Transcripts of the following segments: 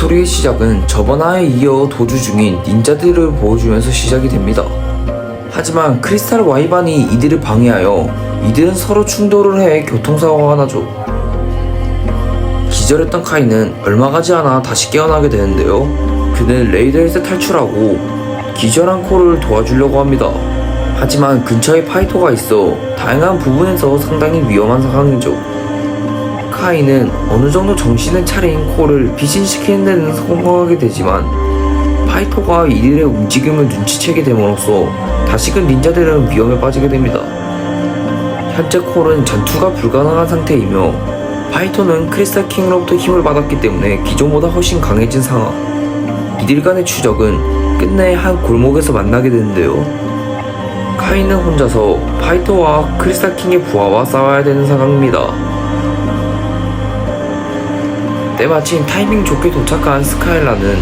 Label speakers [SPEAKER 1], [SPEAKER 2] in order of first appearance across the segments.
[SPEAKER 1] 스토리의 시작은 저번화에 이어 도주 중인 닌자들을 보여주면서 시작이 됩니다. 하지만 크리스탈 와이반이 이들을 방해하여 이들은 서로 충돌을 해 교통사고가 나죠. 기절했던 카이는 얼마 가지 않아 다시 깨어나게 되는데요. 그는 레이더에서 탈출하고 기절한 코를 도와주려고 합니다. 하지만 근처에 파이터가 있어 다양한 부분에서 상당히 위험한 상황이죠. 카이는 어느 정도 정신을 차린 코를 피신시키는 데는 성공하게 되지만 파이터가 이들의 움직임을 눈치채게 됨으로써 다시금 닌자들은 위험에 빠지게 됩니다. 현재 콜은 전투가 불가능한 상태이며 파이터는 크리스탈 킹으로부터 힘을 받았기 때문에 기존보다 훨씬 강해진 상황. 이들 간의 추적은 끝내 한 골목에서 만나게 되는데요. 카이는 혼자서 파이터와 크리스탈 킹의 부하와 싸워야 되는 상황입니다. 때마침 타이밍 좋게 도착한 스카일라는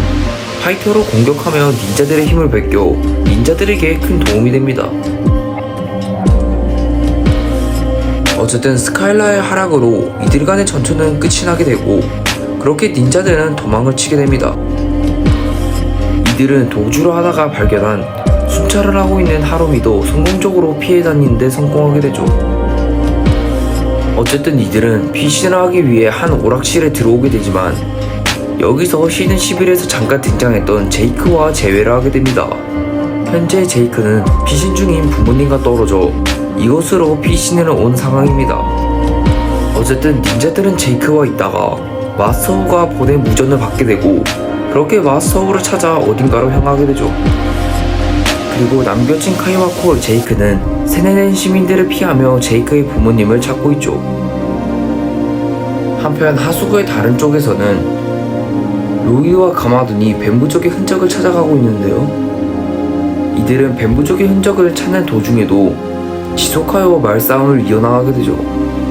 [SPEAKER 1] 파이터로 공격하며 닌자들의 힘을 베껴 닌자들에게 큰 도움이 됩니다. 어쨌든 스카일라의 하락으로 이들 간의 전투는 끝이 나게 되고 그렇게 닌자들은 도망을 치게 됩니다. 이들은 도주를 하다가 발견한 순찰을 하고 있는 하루미도 성공적으로 피해 다니는데 성공하게 되죠. 어쨌든 이들은 피신을 하기 위해 한 오락실에 들어오게 되지만 여기서 시즌 11에서 잠깐 등장했던 제이크와 재회를 하게 됩니다. 현재 제이크는 피신 중인 부모님과 떨어져 이곳으로 피신을 온 상황입니다. 어쨌든 닌자들은 제이크와 있다가 마스터우가 보낸 무전을 받게 되고 그렇게 마스터우를 찾아 어딘가로 향하게 되죠. 그리고 남겨진 카이와 콜 제이크는 세뇌된 시민들을 피하며 제이크의 부모님을 찾고 있죠. 한편 하수구의 다른 쪽에서는 로이와 가마돈이 뱀부족의 흔적을 찾아가고 있는데요. 이들은 뱀부족의 흔적을 찾는 도중에도 지소카와 말싸움을 이어나가게 되죠.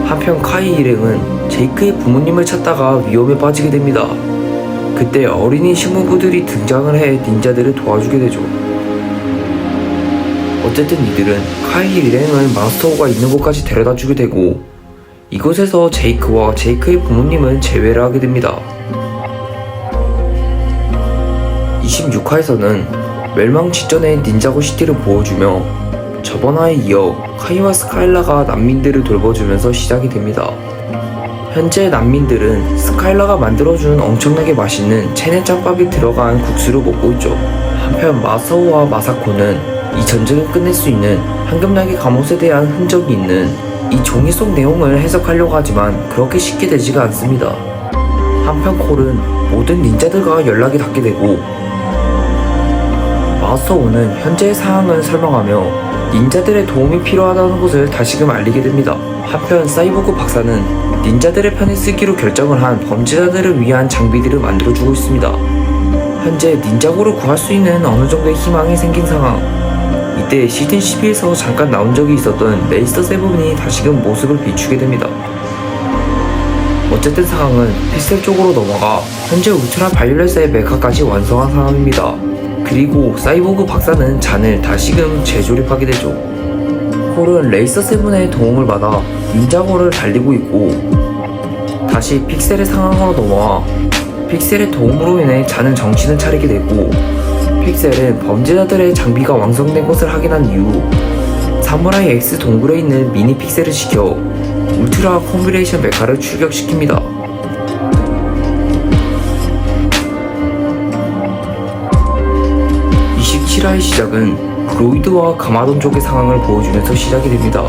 [SPEAKER 1] 한편 카이 일행은 제이크의 부모님을 찾다가 위험에 빠지게 됩니다. 그때 어린이 신무부들이 등장을 해 닌자들을 도와주게 되죠. 어쨌든 이들은 카이 일행을 마스터가 있는 곳까지 데려다주게 되고 이곳에서 제이크와 제이크의 부모님은 재회를 하게 됩니다. 26화에서는 멸망 직전의 닌자고 시티를 보여주며 저번화에 이어 카이와 스카일라가 난민들을 돌봐주면서 시작이 됩니다. 현재 난민들은 스카일라가 만들어준 엄청나게 맛있는 체네짬밥이 들어간 국수를 먹고 있죠. 한편 마사오와 마사코는 이 전쟁을 끝낼 수 있는 황금날개 갑옷에 대한 흔적이 있는 이 종이 속 내용을 해석하려고 하지만 그렇게 쉽게 되지가 않습니다. 한편 콜은 모든 닌자들과 연락이 닿게 되고 마스터오는 현재의 상황을 설명하며 닌자들의 도움이 필요하다는 것을 다시금 알리게 됩니다. 한편 사이보그 박사는 닌자들의 편에 쓰기로 결정을 한 범죄자들을 위한 장비들을 만들어주고 있습니다. 현재 닌자고를 구할 수 있는 어느 정도의 희망이 생긴 상황. 이때 시즌 12에서 잠깐 나온 적이 있었던 레이스터 세븐이 다시금 모습을 비추게 됩니다. 어쨌든 상황은 픽셀 쪽으로 넘어가 현재 울트라 바이올렛의 메카까지 완성한 상황입니다. 그리고 사이보그 박사는 잔을 다시금 재조립하게 되죠. 콜은 레이서 세븐의 도움을 받아 닌자고를 달리고 있고 다시 픽셀의 상황으로 넘어와 픽셀의 도움으로 인해 잔은 정신을 차리게 되고 픽셀은 범죄자들의 장비가 완성된 것을 확인한 이후 사무라이 X 동굴에 있는 미니 픽셀을 시켜 울트라 콤비네이션 메카를 출격시킵니다. 의 시작은 로이드와 가마돈 쪽의 상황을 보여주면서 시작이 됩니다.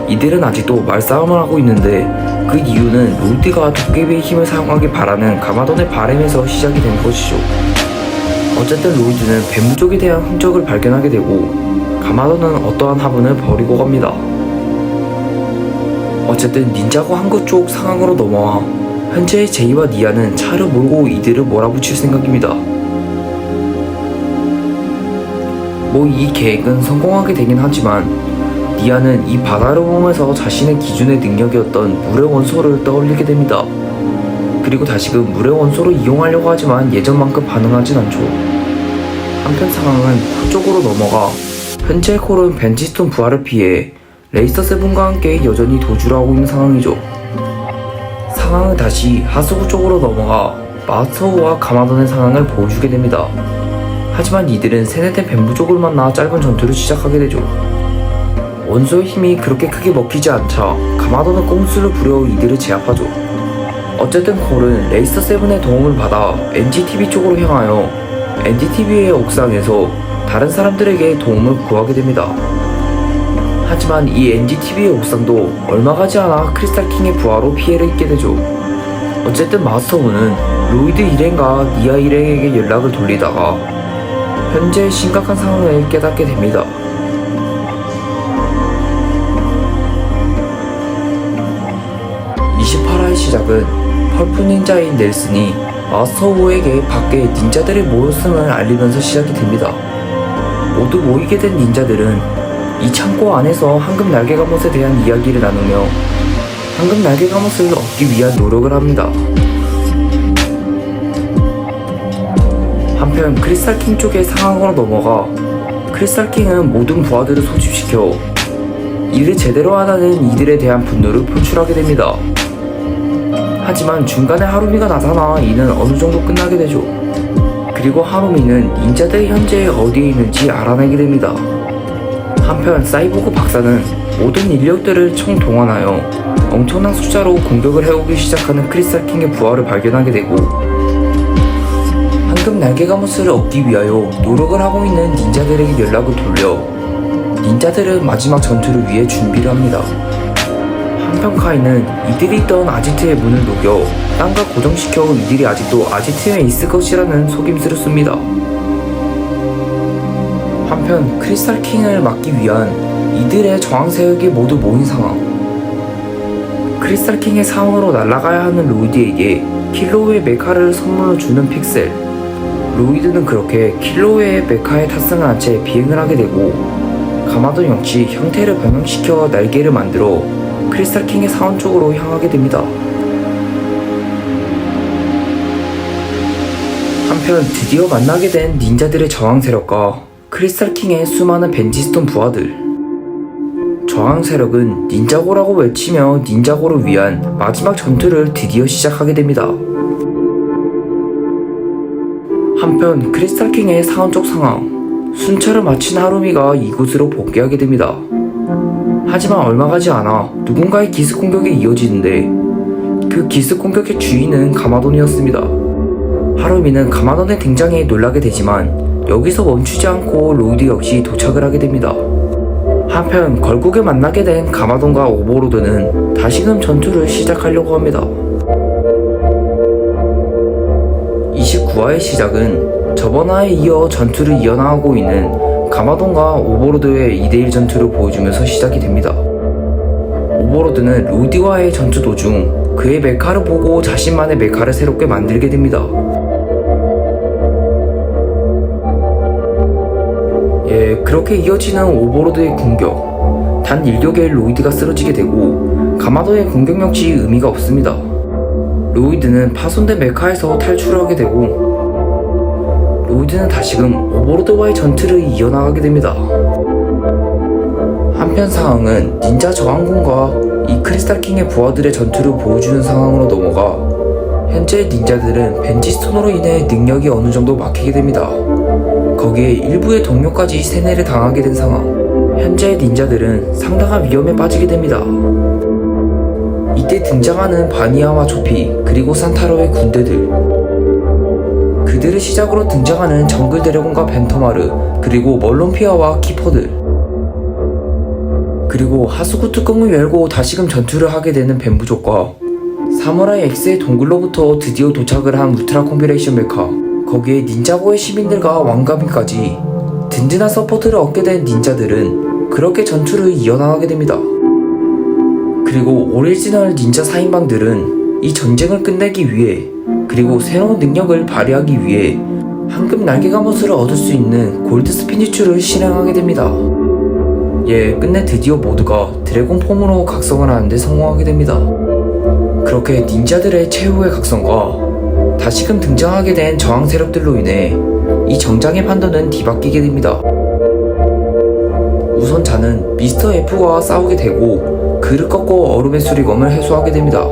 [SPEAKER 1] 이들은 아직도 말싸움을 하고 있는데 그 이유는 로이드가 도깨비의 힘을 사용하길 바라는 가마돈의 바람에서 시작이 된 것이죠. 어쨌든 로이드는 뱀부족에 대한 흔적을 발견하게 되고 가마돈은 어떠한 화분을 버리고 갑니다. 어쨌든 닌자고 한국 쪽 상황으로 넘어와 현재의 제이와 니아는 차를 몰고 이들을 몰아붙일 생각입니다. 이 계획은 성공하게 되긴 하지만 니아는 이 바다를 보면서 자신의 기존의 능력이었던 물의 원소를 떠올리게 됩니다. 그리고 다시금 물의 원소를 이용하려고 하지만 예전만큼 반응하진 않죠. 한편 상황은 그쪽으로 넘어가 현재 콜은 벤치스톤 부하를 피해 레이스터 세븐과 함께 여전히 도주를 하고 있는 상황이죠. 상황은 다시 하수구 쪽으로 넘어가 마스터우와 가마돈의 상황을 보여주게 됩니다. 하지만 이들은 세뇌된 뱀부족을 만나 짧은 전투를 시작하게 되죠. 원소의 힘이 그렇게 크게 먹히지 않자 가마돈은 꼼수를 부려 이들을 제압하죠. 어쨌든 콜은 레이스터 세븐의 도움을 받아 NGTV 쪽으로 향하여 NGTV의 옥상에서 다른 사람들에게 도움을 구하게 됩니다. 하지만 이 NGTV의 옥상도 얼마 가지 않아 크리스탈킹의 부하로 피해를 입게 되죠. 어쨌든 마스터우는 로이드 일행과 니아 일행에게 연락을 돌리다가 현재 심각한 상황을 깨닫게 됩니다. (28화의) 시작은 펄프 닌자인 넬슨이 마스터우에게 밖에 닌자들이 모였음을 알리면서 시작이 됩니다. 모두 모이게 된 닌자들은 이 창고 안에서 황금 날개 갑옷에 대한 이야기를 나누며 황금 날개 갑옷을 얻기 위한 노력을 합니다. 한편 크리스탈킹 쪽의 상황으로 넘어가 크리스탈킹은 모든 부하들을 소집시켜 일을 제대로 안 하는 이들에 대한 분노를 표출하게 됩니다. 하지만 중간에 하루미가 나타나 이는 어느 정도 끝나게 되죠. 그리고 하루미는 닌자들이 현재 어디에 있는지 알아내게 됩니다. 한편 사이보그 박사는 모든 인력들을 총동원하여 엄청난 숫자로 공격을 해오기 시작하는 크리스탈킹의 부하를 발견하게 되고 황금 날개 갑옷을 얻기 위하여 노력을 하고 있는 닌자들에게 연락을 돌려 닌자들은 마지막 전투를 위해 준비를 합니다. 한편 카이는 이들이 있던 아지트의 문을 녹여 땅과 고정시켜 이들이 아직도 아지트에 있을 것이라는 속임수를 씁니다. 한편 크리스탈킹을 막기 위한 이들의 저항 세력이 모두 모인 상황. 크리스탈킹의 사원으로 날아가야 하는 로이드에게 킬로우의 메카를 선물로 주는 픽셀. 로이드는 그렇게 킬로우의 메카에 탑승을 한 채 비행을 하게 되고 가마돈 역시 형태를 변형시켜 날개를 만들어 크리스탈킹의 사원 쪽으로 향하게 됩니다. 한편 드디어 만나게 된 닌자들의 저항 세력과 크리스탈킹의 수많은 벤지스톤 부하들. 저항 세력은 닌자고라고 외치며 닌자고를 위한 마지막 전투를 드디어 시작하게 됩니다. 한편 크리스탈킹의 사원 쪽 상황. 순찰을 마친 하루미가 이곳으로 복귀하게 됩니다. 하지만 얼마 가지 않아 누군가의 기습 공격이 이어지는데 그 기습 공격의 주인은 가마돈이었습니다. 하루미는 가마돈의 등장에 놀라게 되지만 여기서 멈추지 않고 로이드 역시 도착을 하게 됩니다. 한편 결국에 만나게 된 가마돈과 오버로드는 다시금 전투를 시작하려고 합니다. 29화의 시작은 저번화에 이어 전투를 이어나가고 있는 가마돈과 오버로드의 2대1 전투를 보여주면서 시작이 됩니다. 오버로드는 로이드와의 전투 도중 그의 메카를 보고 자신만의 메카를 새롭게 만들게 됩니다. 그렇게 이어지는 오버로드의 공격. 단 일격에 로이드가 쓰러지게 되고 가마돈의 공격 역시 의미가 없습니다. 로이드는 파손된 메카에서 탈출을 하게 되고 로이드는 다시금 오버로드와의 전투를 이어나가게 됩니다. 한편 상황은 닌자 저항군과 이 크리스탈킹의 부하들의 전투를 보여주는 상황으로 넘어가 현재 닌자들은 벤지스톤으로 인해 능력이 어느 정도 막히게 됩니다. 거기에 일부의 동료까지 세뇌를 당하게 된 상황. 현재 닌자들은 상당한 위험에 빠지게 됩니다. 이때 등장하는 바니아와 초피 그리고 산타로의 군대들. 그들을 시작으로 등장하는 정글 드래곤과 벤터마르 그리고 멀론피아와 키퍼들. 그리고 하수구 뚜껑을 열고 다시금 전투를 하게 되는 뱀부족과 사무라이 X의 동굴로부터 드디어 도착을 한 울트라 콤비네이션 메카. 거기에 닌자고의 시민들과 왕가민까지 든든한 서포트를 얻게 된 닌자들은 그렇게 전투를 이어나가게 됩니다. 그리고 오리지널 닌자 4인방들은 이 전쟁을 끝내기 위해 그리고 새로운 능력을 발휘하기 위해 황금 날개 갑옷을 얻을 수 있는 골드 스피니추를 실행하게 됩니다. 끝내 드디어 모두가 드래곤 폼으로 각성을 하는데 성공하게 됩니다. 그렇게 닌자들의 최후의 각성과 다시금 등장하게 된 저항 세력들로 인해 이 정장의 판도는 뒤바뀌게 됩니다. 우선 자는 미스터 F와 싸우게 되고 그를 꺾고 얼음의 수리검을 해소하게 됩니다.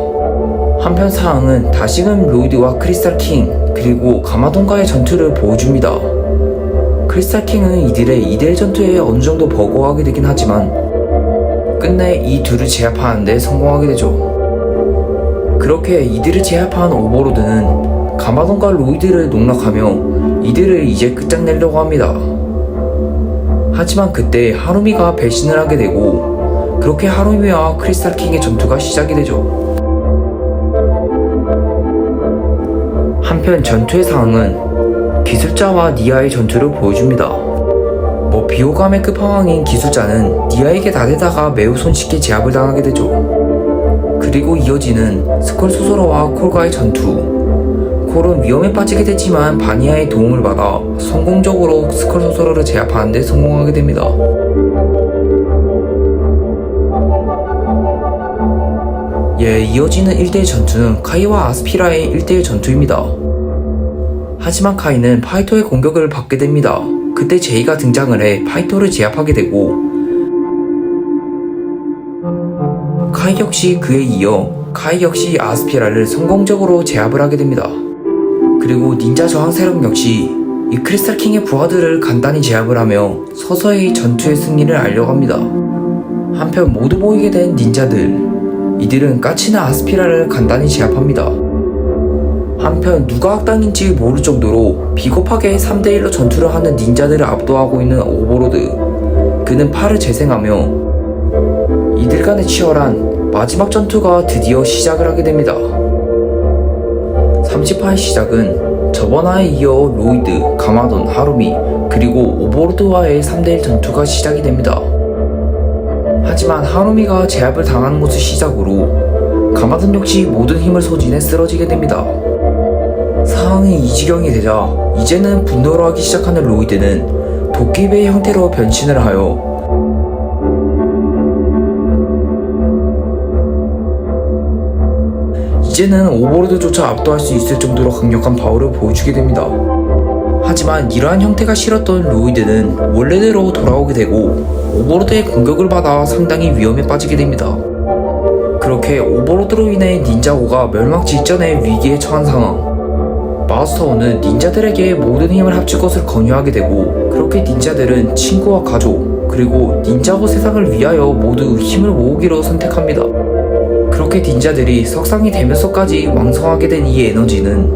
[SPEAKER 1] 한편 상황은 다시금 로이드와 크리스탈 킹 그리고 가마돈과의 전투를 보여줍니다. 크리스탈 킹은 이들의 2대1 전투에 어느정도 버거워하게 되긴 하지만 끝내 이 둘을 제압하는 데 성공하게 되죠. 그렇게 이들을 제압한 오버로드는 가마돈과 로이드를 농락하며 이들을 이제 끝장내려고 합니다. 하지만 그때 하루미가 배신을 하게 되고 그렇게 하루미와 크리스탈 킹의 전투가 시작이 되죠. 한편 전투의 상황은 기술자와 니아의 전투를 보여줍니다. 비호감의 끝판왕인 기술자는 니아에게 나대다가 매우 손쉽게 제압을 당하게 되죠. 그리고 이어지는 스컬 소서러와 콜과의 전투. 콜은 위험에 빠지게 되지만 바니아의 도움을 받아 성공적으로 스컬 소서러를 제압하는 데 성공하게 됩니다. 이어지는 1대1 전투는 카이와 아스피라의 1대1 전투입니다. 하지만 카이는 파이토의 공격을 받게 됩니다. 그때 제이가 등장을 해 파이토를 제압하게 되고 카이 역시 그에 이어 카이 역시 아스피라를 성공적으로 제압을 하게 됩니다. 그리고 닌자 저항 세력 역시 이 크리스탈 킹의 부하들을 간단히 제압을 하며 서서히 전투의 승리를 알려갑니다. 한편 모두 모이게 된 닌자들, 이들은 까치나 아스피라를 간단히 제압합니다. 한편 누가 악당인지 모를 정도로 비겁하게 3대1로 전투를 하는 닌자들을 압도하고 있는 오버로드. 그는 팔을 재생하며 이들 간의 치열한 마지막 전투가 드디어 시작을 하게 됩니다. 30화의 시작은 저번화에 이어 로이드, 가마돈, 하루미 그리고 오버로드와의 3대1 전투가 시작이 됩니다. 하지만 하루미가 제압을 당하는 것을 시작으로 가마돈 역시 모든 힘을 소진해 쓰러지게 됩니다. 상황이 이 지경이 되자 이제는 분노를 하기 시작하는 로이드는 도끼배의 형태로 변신을 하여 이제는 오버로드조차 압도할 수 있을 정도로 강력한 파워를 보여주게 됩니다. 하지만 이러한 형태가 싫었던 로이드는 원래대로 돌아오게 되고 오버로드의 공격을 받아 상당히 위험에 빠지게 됩니다. 그렇게 오버로드로 인해 닌자고가 멸망 직전의 위기에 처한 상황. 마스터오는 닌자들에게 모든 힘을 합칠 것을 권유하게 되고 그렇게 닌자들은 친구와 가족 그리고 닌자고 세상을 위하여 모두 힘을 모으기로 선택합니다. 그렇게 닌자들이 석상이 되면서까지 왕성하게 된 이 에너지는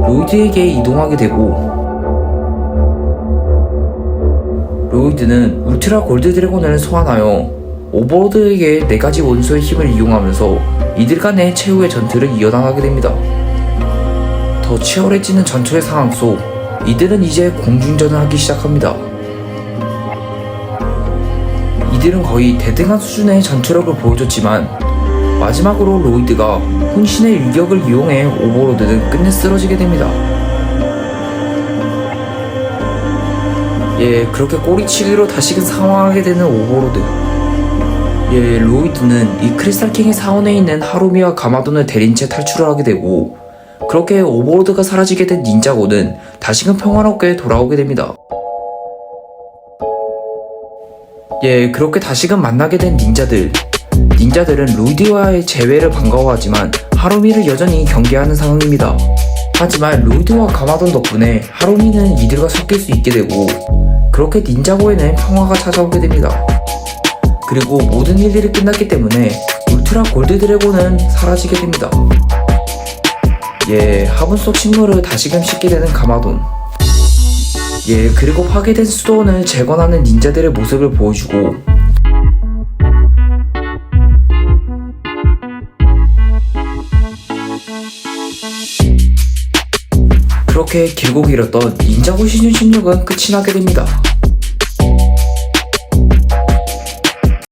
[SPEAKER 1] 로이드에게 이동하게 되고 로이드는 울트라 골드 드래곤을 소환하여 오버로드에게 4가지 원소의 힘을 이용하면서 이들 간의 최후의 전투를 이어나가게 됩니다. 더 치열해지는 전투의 상황 속 이들은 이제 공중전을 하기 시작합니다. 이들은 거의 대등한 수준의 전투력을 보여줬지만 마지막으로 로이드가 혼신의 일격을 이용해 오버로드는 끝내 쓰러지게 됩니다. 그렇게 꼬리치기로 다시금 상황하게 되는 오버로드. 로이드는 이 크리스탈 킹의 사원에 있는 하루미와 가마돈을 데린 채 탈출을 하게 되고 그렇게 오버로드가 사라지게 된 닌자고는 다시금 평화롭게 돌아오게 됩니다. 그렇게 다시금 만나게 된 닌자들은 로이드와의 재회를 반가워하지만 하루미를 여전히 경계하는 상황입니다. 하지만 로이드와 가마돈 덕분에 하루미는 이들과 섞일 수 있게 되고 그렇게 닌자고에는 평화가 찾아오게 됩니다. 그리고 모든 일들이 끝났기 때문에 울트라 골드 드래곤은 사라지게 됩니다. 화분 속 식물을 다시금 씻게 되는 가마돈. 그리고 파괴된 수도원을 재건하는 닌자들의 모습을 보여주고 그렇게 길고 길었던 닌자고 시즌 16은 끝이 나게 됩니다.